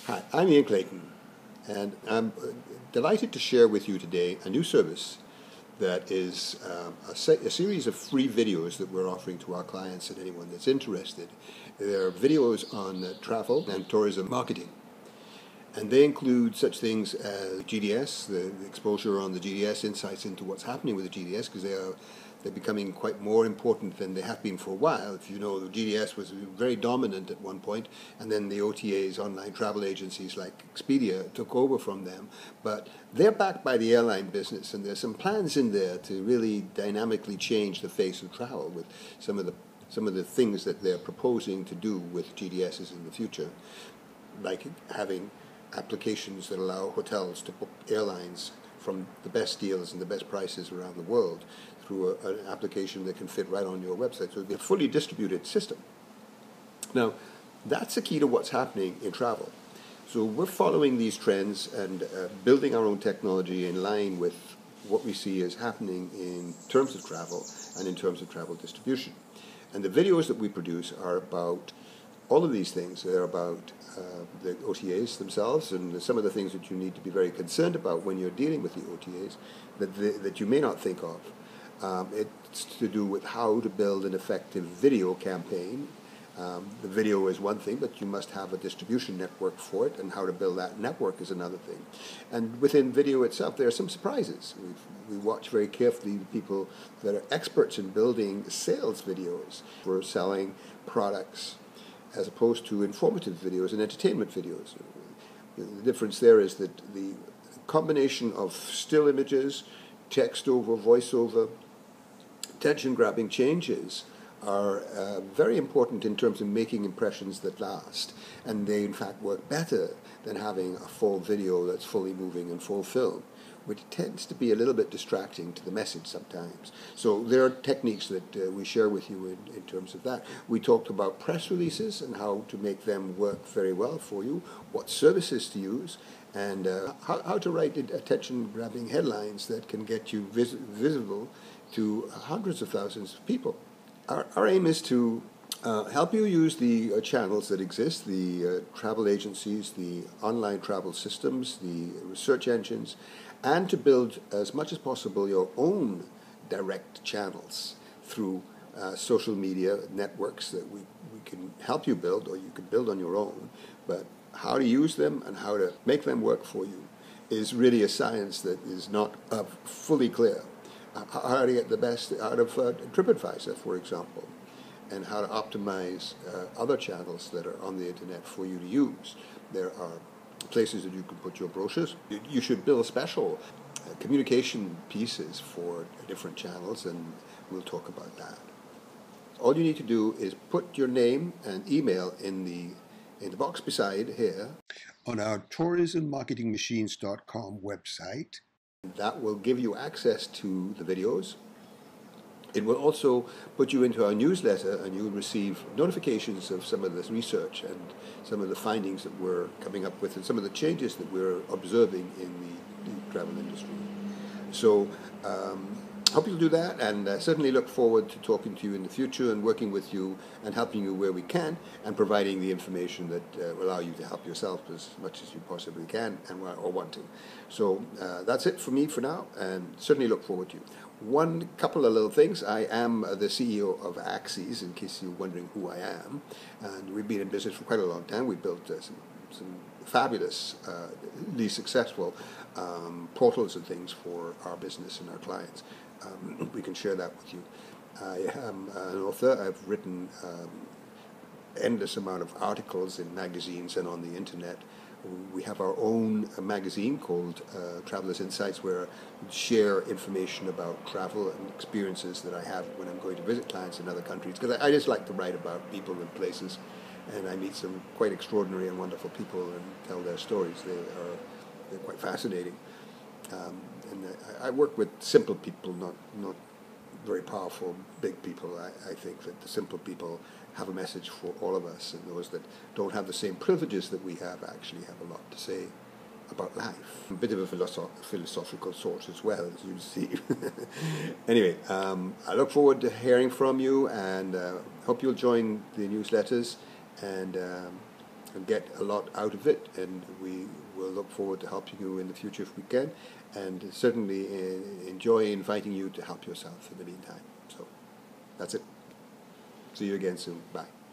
Hi, I'm Ian Clayton, and I'm delighted to share with you today a new service that is a series of free videos that we're offering to our clients and anyone that's interested. They're videos on travel and tourism marketing, and they include such things as GDS, the exposure on the GDS, insights into what's happening with the GDS, because they're becoming quite more important than they have been for a while. If you know, the GDS was very dominant at one point, and then the OTAs, online travel agencies like Expedia, took over from them. But they're backed by the airline business, and there's some plans in there to really dynamically change the face of travel with some of the things that they're proposing to do with GDSs in the future, like having applications that allow hotels to book airlines from the best deals and the best prices around the world through an application that can fit right on your website. So it would be a fully distributed system. Now, that's the key to what's happening in travel. So we're following these trends and building our own technology in line with what we see as happening in terms of travel and in terms of travel distribution. And the videos that we produce are about all of these things. They're about the OTAs themselves and some of the things that you need to be very concerned about when you're dealing with the OTAs that you may not think of. It's to do with how to build an effective video campaign. The video is one thing, but you must have a distribution network for it, and how to build that network is another thing. And within video itself, there are some surprises. We watch very carefully the people that are experts in building sales videos for selling products, as opposed to informative videos and entertainment videos. The difference there is that the combination of still images, text over, voiceover, attention-grabbing changes are very important in terms of making impressions that last, and they in fact work better than having a full video that's fully moving and full film, which tends to be a little bit distracting to the message sometimes. So there are techniques that we share with you in terms of that. We talked about press releases and how to make them work very well for you, what services to use, and how to write attention-grabbing headlines that can get you visible to hundreds of thousands of people. Our aim is to help you use the channels that exist, the travel agencies, the online travel systems, the research engines, and to build as much as possible your own direct channels through social media networks that we can help you build, or you can build on your own. But how to use them and how to make them work for you is really a science that is not fully clear. How to get the best out of TripAdvisor, for example, and how to optimize other channels that are on the internet for you to use. There are places that you can put your brochures. You should build special communication pieces for different channels, and we'll talk about that. All you need to do is put your name and email in the box beside here on our tourismmarketingmachines.com website. That will give you access to the videos. It will also put you into our newsletter, and you'll receive notifications of some of this research and some of the findings that we're coming up with and some of the changes that we're observing in the travel industry. So hope you'll do that, and certainly look forward to talking to you in the future and working with you and helping you where we can and providing the information that will allow you to help yourself as much as you possibly can and or want to. So that's it for me for now, and certainly look forward to you. One couple of little things. I am the CEO of Axes, in case you're wondering who I am, and we've been in business for quite a long time. We built some fabulously successful portals and things for our business and our clients. We can share that with you. I am an author. I've written endless amount of articles in magazines and on the internet. We have our own magazine called Travelers Insights, where we share information about travel and experiences that I have when I'm going to visit clients in other countries, because I just like to write about people and places, and I meet some quite extraordinary and wonderful people and tell their stories. They're quite fascinating. And I work with simple people, not very powerful, big people. I think that the simple people have a message for all of us, and those that don't have the same privileges that we have actually have a lot to say about life. A bit of a philosophical sort as well, as you see. Anyway, I look forward to hearing from you, and hope you'll join the newsletters, and and get a lot out of it, and we will look forward to helping you in the future if we can, and certainly enjoy inviting you to help yourself in the meantime. So that's it. See you again soon. Bye.